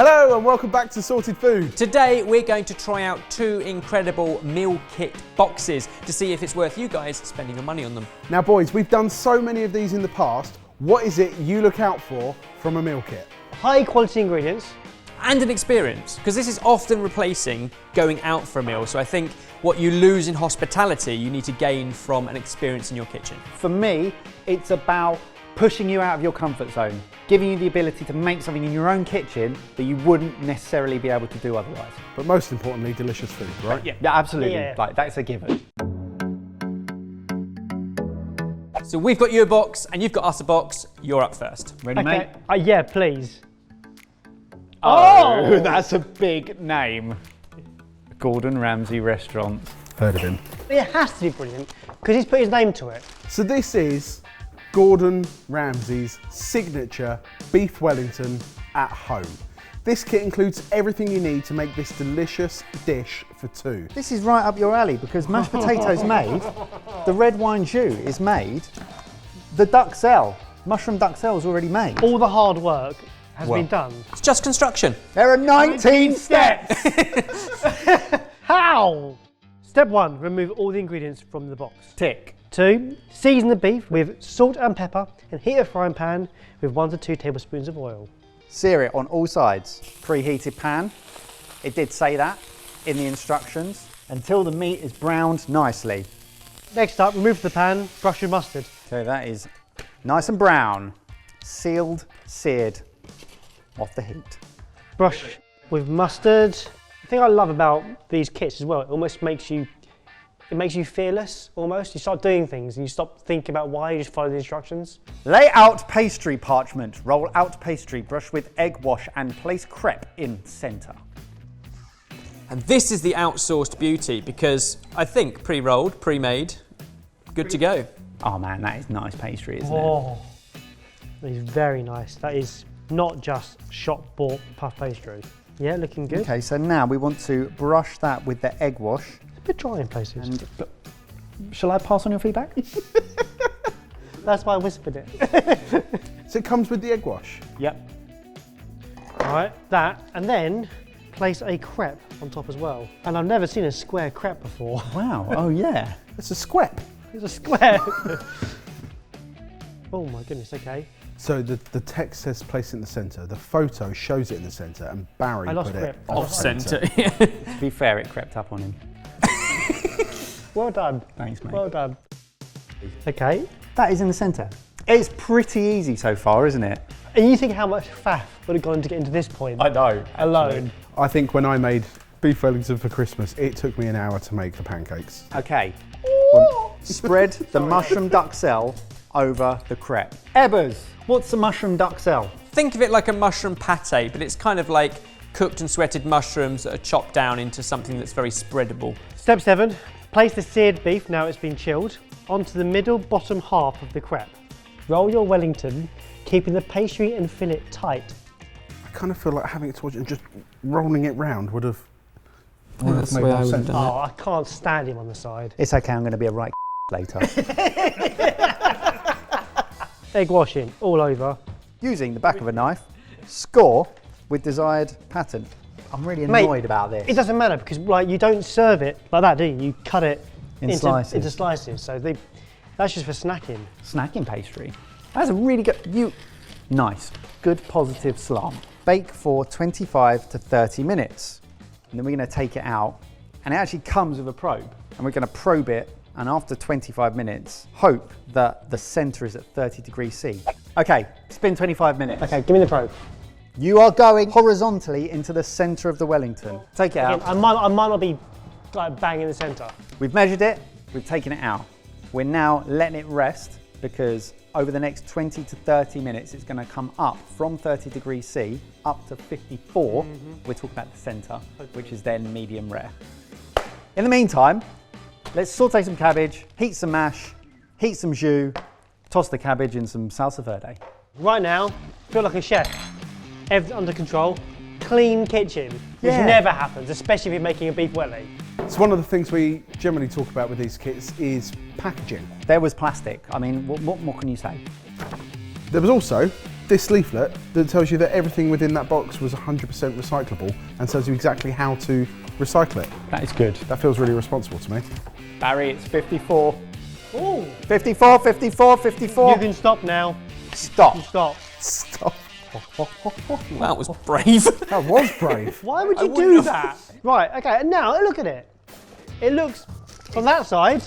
Hello and welcome back to Sorted Food. Today we're going to try out 2 incredible meal kit boxes to see if it's worth you guys spending your money on them. Now boys, we've done so many of these in the past. What is it you look out for from a meal kit? High quality ingredients. And an experience, because this is often replacing going out for a meal. So I think what you lose in hospitality, you need to gain from an experience in your kitchen. For me, it's about pushing you out of your comfort zone, giving you the ability to make something in your own kitchen that you wouldn't necessarily be able to do otherwise. But most importantly, delicious food, right? Yeah, absolutely. Yeah. Like, that's a given. So we've got you a box and you've got us a box. You're up first. Ready, mate? Yeah, please. Oh, that's a big name. Gordon Ramsay restaurant. Heard of him. It has to be brilliant because he's put his name to it. So this is Gordon Ramsay's signature beef Wellington at home. This kit includes everything you need to make this delicious dish for 2. This is right up your alley because mashed potatoes made, the red wine jus is made, the duxelle, mushroom duxelle is already made. All the hard work has been done. It's just construction. There are 19 steps! How? Step 1, remove all the ingredients from the box. Tick. 2, season the beef with salt and pepper and heat a frying pan with 1 to 2 tablespoons of oil. Sear it on all sides. Preheated pan, it did say that in the instructions, until the meat is browned nicely. Next up, remove the pan, brush with mustard. So that is nice and brown, sealed, seared, off the heat. Brush with mustard. The thing I love about these kits as well, it almost makes you fearless, almost. You start doing things and you stop thinking about why, you just follow the instructions. Lay out pastry parchment, roll out pastry, brush with egg wash and place crepe in centre. And this is the outsourced beauty because I think pre-rolled, pre-made, good to go. Oh man, that is nice pastry, isn't it? Oh, that is very nice. That is not just shop-bought puff pastry. Yeah, looking good. Okay, so now we want to brush that with the egg wash. It's a bit dry in places. And shall I pass on your feedback? That's why I whispered it. So it comes with the egg wash? Yep. All right, that, and then place a crepe on top as well. And I've never seen a square crepe before. Wow, oh yeah. It's a squep. It's a square. Oh my goodness, okay. So the text says place it in the centre, the photo shows it in the centre, and Barry I lost put it grip. Off centre. To be fair, it crept up on him. Well done. Thanks, mate. Well done. Okay. That is in the centre. It's pretty easy so far, isn't it? And you think how much faff would have gone to get into this point? know. Alone. I think when I made beef Wellington for Christmas, it took me an hour to make the pancakes. Okay. Spread the mushroom duxelle over the crepe. Ebbers, what's a mushroom duxelle? Think of it like a mushroom pate, but it's kind of like cooked and sweated mushrooms that are chopped down into something that's very spreadable. Step 7, place the seared beef, now it's been chilled, onto the middle bottom half of the crepe. Roll your Wellington, keeping the pastry and fillet tight. I kind of feel like having it towards you and just rolling it round would have That's made the way more I would sense. have done it. Oh, I can't stand him on the side. It's okay, I'm going to be a right later. Egg washing all over. Using the back of a knife, score with desired pattern. I'm really annoyed about this. It doesn't matter because like you don't serve it like that, do you? You cut it In slices. into slices. So that's just for snacking. Snacking pastry. That's a really good, nice, good positive slant. Bake for 25 to 30 minutes. And then we're going to take it out. And it actually comes with a probe. And we're going to probe it. And after 25 minutes, hope that the center is at 30 degrees C. Okay, it's been 25 minutes. Okay, give me the probe. You are going horizontally into the center of the Wellington. Take it out. Again, I might not be like bang in the center. We've measured it, we've taken it out. We're now letting it rest because over the next 20 to 30 minutes, it's going to come up from 30 degrees C up to 54. We're talking about the center, which is then medium rare. In the meantime, let's saute some cabbage, heat some mash, heat some jus, toss the cabbage in some salsa verde. Right now, I feel like a chef. Everything under control, clean kitchen, which Yeah. never happens, especially if you're making a beef welly. It's one of the things we generally talk about with these kits is packaging. There was plastic. I mean, what more can you say? There was also this leaflet that tells you that everything within that box was 100% recyclable and tells you exactly how to recycle it. That is good. That feels really responsible to me. Barry, it's 54. Ooh. 54, 54, 54. You can stop now. Stop. You stop. Stop. That was brave. That was brave. Why would you do that? Right, okay, and now look at it. It looks, from that side,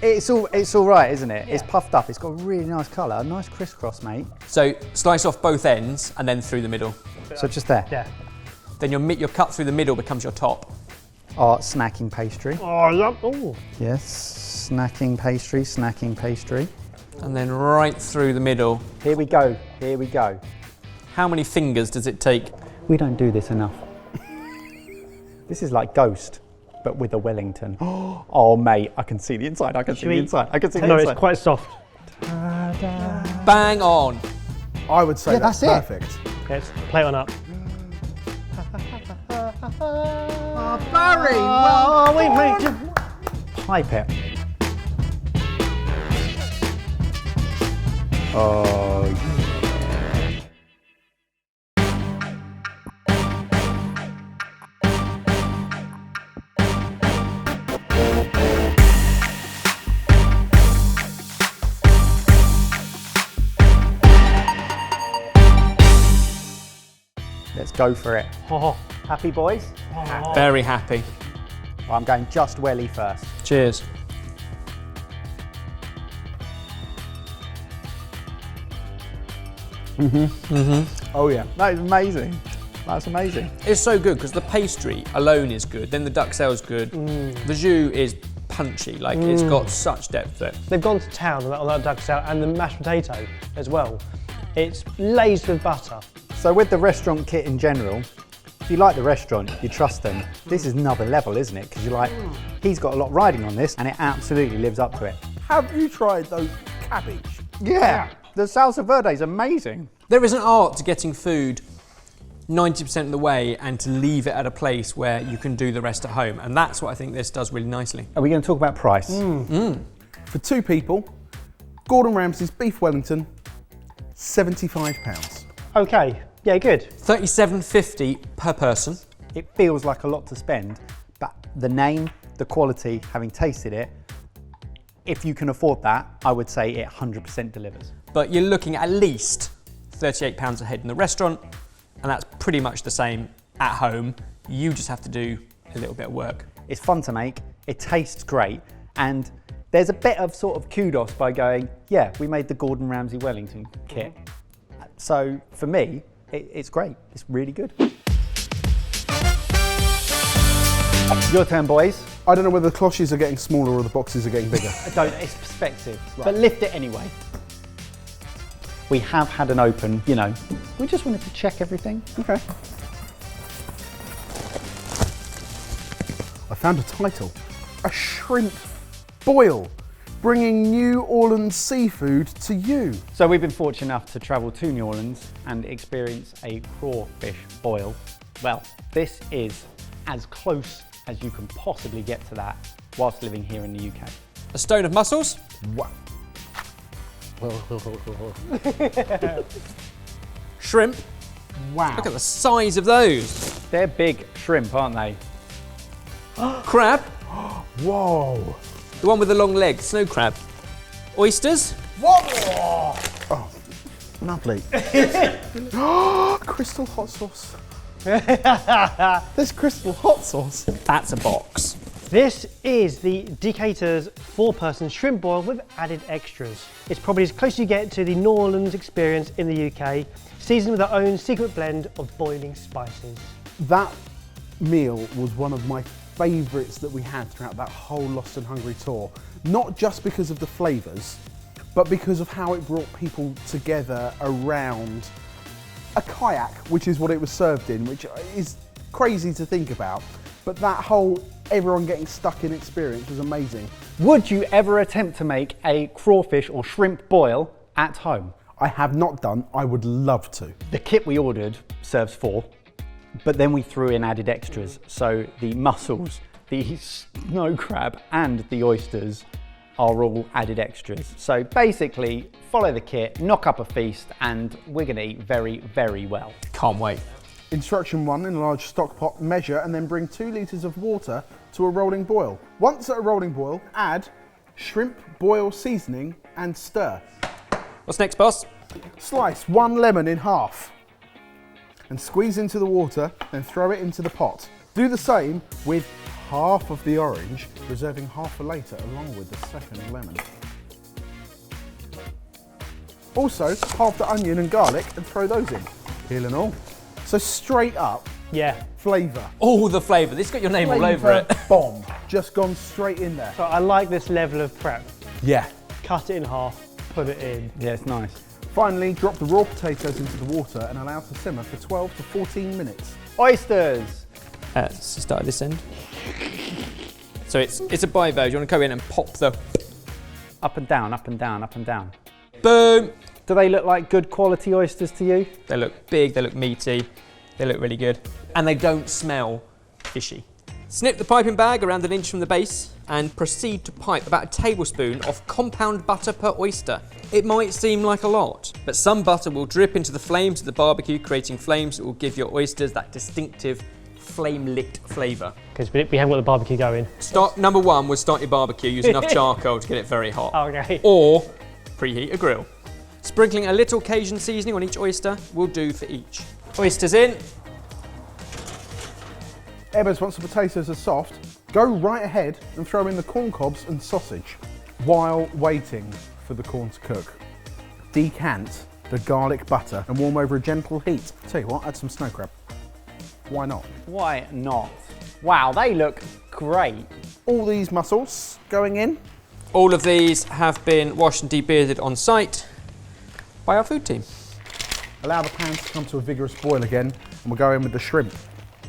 It's all right, isn't it? Yeah. It's puffed up. It's got a really nice colour. A nice crisscross, mate. So slice off both ends and then through the middle. So just there. yeah. Then your cut through the middle becomes your top. Our snacking pastry. Oh. Yes, snacking pastry. And then right through the middle. Here we go, here we go. How many fingers does it take? We don't do this enough. This is like Ghost, but with a Wellington. Oh, mate, I can see the inside, I can see the inside. No, it's quite soft. Bang on. I would say that's perfect. Let's play one up. Oh, Barry, well, wait. Pipe it. Oh, yeah. Let's go for it. Oh. Happy, boys? Very happy. I'm going just welly first. Cheers. Oh yeah. That is amazing. That's amazing. It's so good because the pastry alone is good, then the duxelle's good. The jus is punchy, like it's got such depth to it. They've gone to town on that duxelle and the mashed potato as well. It's laced with butter. So with the restaurant kit in general, if you like the restaurant, you trust them. This is another level, isn't it? Because you're like, he's got a lot riding on this and it absolutely lives up to it. Have you tried those cabbage? Yeah. The salsa verde is amazing. There is an art to getting food 90% of the way and to leave it at a place where you can do the rest at home. And that's what I think this does really nicely. Are we going to talk about price? For two people, Gordon Ramsay's beef Wellington, £75. Okay, yeah, good. $37.50 per person. It feels like a lot to spend, but the name, the quality, having tasted it, if you can afford that, I would say it 100% delivers. But you're looking at least £38 a head in the restaurant, and that's pretty much the same at home. You just have to do a little bit of work. It's fun to make, it tastes great, and there's a bit of sort of kudos by going, yeah, we made the Gordon Ramsay Wellington kit. So for me, it's great, it's really good. Your turn, boys. I don't know whether the cloches are getting smaller or the boxes are getting bigger. It's perspective, but lift it anyway. We have had an open, you know, we just wanted to check everything. Okay. I found a title. A shrimp boil, bringing New Orleans seafood to you. So we've been fortunate enough to travel to New Orleans and experience a crawfish boil. Well, this is as close as you can possibly get to that whilst living here in the UK. A stone of mussels. Wow. Shrimp. Wow. Look at the size of those. They're big shrimp, aren't they? Crab. Whoa. The one with the long leg, snow crab. Oysters. Whoa. Oh, lovely. Crystal hot sauce. There's crystal hot sauce. That's a box. This is the Decatur's 4-person shrimp boil with added extras. It's probably as close as you get to the New Orleans experience in the UK, seasoned with our own secret blend of boiling spices. That meal was one of my favourites that we had throughout that whole Lost and Hungry tour. Not just because of the flavours, but because of how it brought people together around a kayak, which is what it was served in, which is crazy to think about. But that whole everyone getting stuck in experience was amazing. Would you ever attempt to make a crawfish or shrimp boil at home? I have not done, I would love to. The kit we ordered serves 4, but then we threw in added extras. So the mussels, the snow crab and the oysters, are all added extras. So basically, follow the kit, knock up a feast, and we're gonna eat very, very well. Can't wait. Instruction 1, in a large stock pot, measure and then bring 2 litres of water to a rolling boil. Once at a rolling boil, add shrimp boil seasoning and stir. What's next, boss? Slice 1 lemon in half and squeeze into the water, then throw it into the pot. Do the same with half of the orange, reserving half for later along with the second lemon. Also, half the onion and garlic and throw those in, peel and all. So straight up, Yeah. flavour. All the flavour. This has got your name all over it. Bomb. Just gone straight in there. So I like this level of prep. Yeah. Cut it in half, put it in. Yeah, it's nice. Finally, drop the raw potatoes into the water and allow to simmer for 12 to 14 minutes. Oysters. Let's start at this end. So it's a bivalve. You want to go in and pop the... Up and down, up and down, up and down. Boom! Do they look like good quality oysters to you? They look big, they look meaty, they look really good. And they don't smell fishy. Snip the piping bag around 1 inch from the base and proceed to pipe about a tablespoon of compound butter per oyster. It might seem like a lot, but some butter will drip into the flames of the barbecue, creating flames that will give your oysters that distinctive flame-licked flavour. Because we haven't got the barbecue going. Number 1 was start your barbecue, use enough charcoal to get it very hot. Okay. Or preheat a grill. Sprinkling a little Cajun seasoning on each oyster will do for each. Oysters in. Ebbers, once the potatoes are soft, go right ahead and throw in the corn cobs and sausage. While waiting for the corn to cook, decant the garlic butter and warm over a gentle heat. Tell you what, add some snow crab. Why not? Why not? Wow, they look great. All these mussels going in. All of these have been washed and debearded on site by our food team. Allow the pan to come to a vigorous boil again, and we'll go in with the shrimp.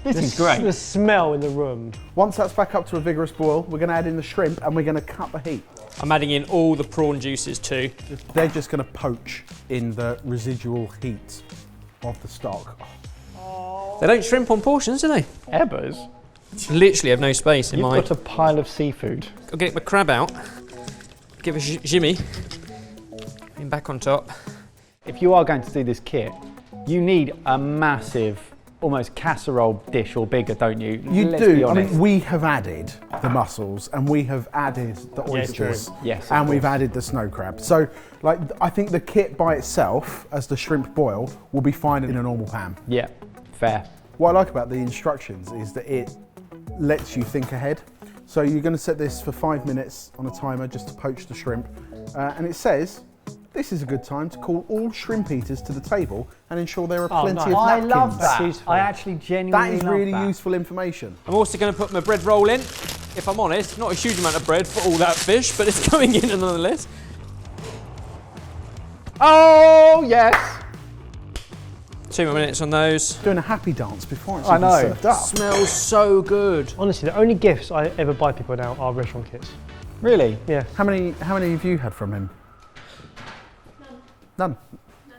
This is great. The smell in the room. Once that's back up to a vigorous boil, we're going to add in the shrimp and we're going to cut the heat. I'm adding in all the prawn juices too. They're just going to poach in the residual heat of the stock. They don't shrimp on portions, do they? Ebbers, Literally have no space in you've my... got a pile of seafood. I'll get my crab out, give a shimmy, and back on top. If you are going to do this kit, you need a massive, almost casserole dish or bigger, don't you? You Let's be do. I honest. mean, we have added the mussels and we have added the oysters Yes, of and we've course. added the snow crab. So, like, I think the kit by itself, as the shrimp boil, will be fine in a normal pan. Yeah, fair. What I like about the instructions is that it lets you think ahead. So you're going to set this for 5 minutes on a timer just to poach the shrimp. And it says, this is a good time to call all shrimp eaters to the table and ensure there are plenty nice. of I napkins. love that. useful. I actually genuinely That is love really that. useful information. I'm also going to put my bread roll in. If I'm honest, not a huge amount of bread for all that fish, but it's going in nonetheless. Oh, yes. 2 more minutes on those. Doing a happy dance before it's I even know. served up. Smells so good. Honestly, the only gifts I ever buy people now are restaurant kits. Really? Yeah. How many have you had from him? None.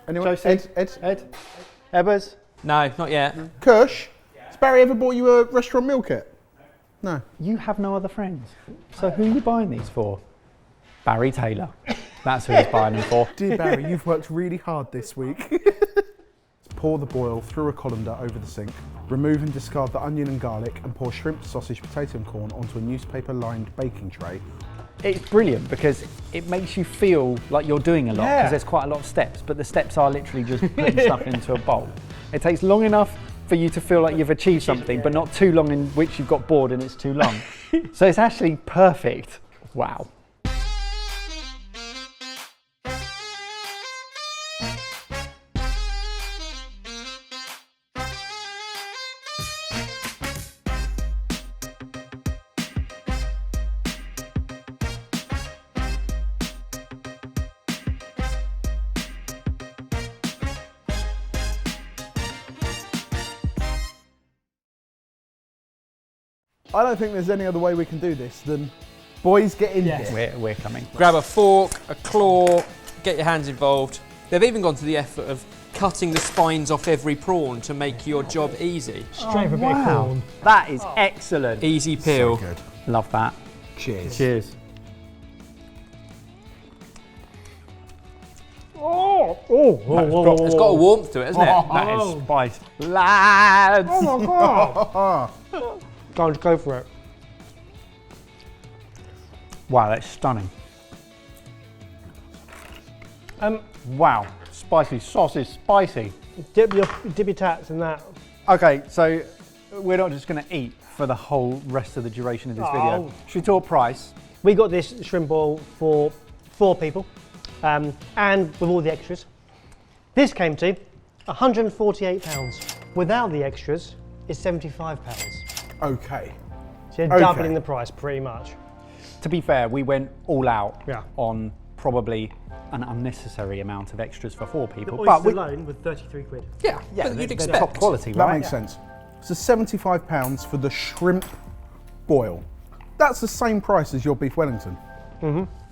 Anyone? Josie? Ed? Ebbers? No, not yet. Kirsch? Has Barry ever bought you a restaurant meal kit? No. You have no other friends. So who are you buying these for? Barry Taylor. That's who he's buying them for. Dear Barry, you've worked really hard this week. Pour the boil through a colander over the sink. Remove and discard the onion and garlic and pour shrimp, sausage, potato and corn onto a newspaper-lined baking tray. It's brilliant because it makes you feel like you're doing a lot because there's quite a lot of steps, but the steps are literally just putting stuff into a bowl. It takes long enough for you to feel like you've achieved something, but not too long in which you've got bored and it's too long. So it's actually perfect. Wow. I don't think there's any other way we can do this than boys get in here. We're coming. Grab a fork, a claw, get your hands involved. They've even gone to the effort of cutting the spines off every prawn to make your job easy. Straight for a bit of corn. That is excellent. Easy peel. So good. Love that. Cheers. Cheers. It's got a warmth to it, hasn't it? That is spice. Lads! Oh my god! Go for it. Wow, that's stunning. Wow, spicy. Sauce is spicy. Dip your tats in that. Okay, so we're not just going to eat for the whole rest of the duration of this video. Should we talk price? We got this shrimp boil for 4 people, and with all the extras. This came to £148. Without the extras, it's £75. Okay. So you're doubling the price, pretty much. To be fair, we went all out Yeah. on probably an unnecessary amount of extras for 4 people. The But oysters alone with 33 quid. Yeah, yeah, but they're you'd expect. top quality, That right? makes sense. So £75 for the shrimp boil. That's the same price as your beef Wellington.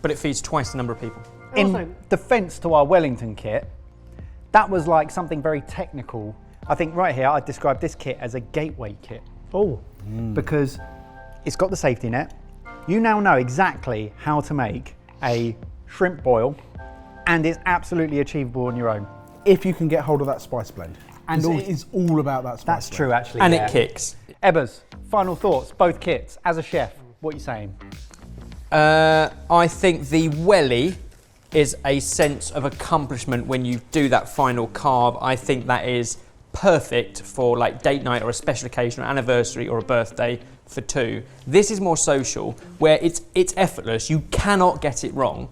But it feeds twice the number of people. In defence to our Wellington kit, that was like something very technical. I think right here, I'd describe this kit as a gateway kit. Because it's got the safety net. You now know exactly how to make a shrimp boil, and it's absolutely achievable on your own. If you can get hold of that spice blend. And And it is all about that spice That's blend. true, actually. And yeah. it kicks. Ebbers, final thoughts, both kits. As a chef, what are you saying? I think the welly is a sense of accomplishment when you do that final carve. I think that is perfect for like date night or a special occasion, or anniversary or a birthday for 2. This is more social, where it's effortless. You cannot get it wrong,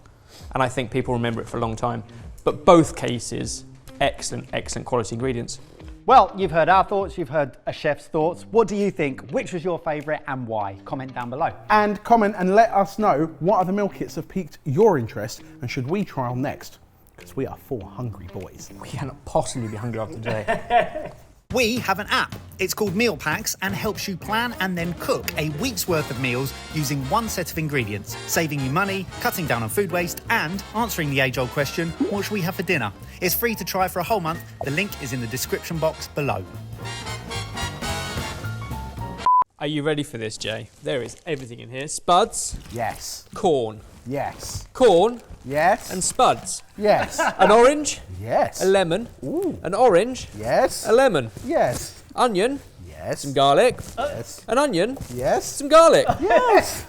and I think people remember it for a long time. But both cases, excellent quality ingredients. Well, you've heard our thoughts, you've heard a chef's thoughts. What do you think? Which was your favourite and why? Comment down below. And comment and let us know what other meal kits have piqued your interest and should we trial next? Because we are 4 hungry boys. We cannot possibly be hungry after today. We have an app. It's called Meal Packs and helps you plan and then cook a week's worth of meals using one set of ingredients, saving you money, cutting down on food waste, and answering the age-old question, what should we have for dinner? It's free to try for a whole month. The link is in the description box below. Are you ready for this, Jay? There is everything in here. Spuds, Yes. corn, Yes. corn, Yes. and spuds. yes. An orange, Yes. a lemon, Ooh. an orange, Yes. a lemon, Yes. onion, Yes. some garlic, Yes. an onion, Yes. some garlic. Yes.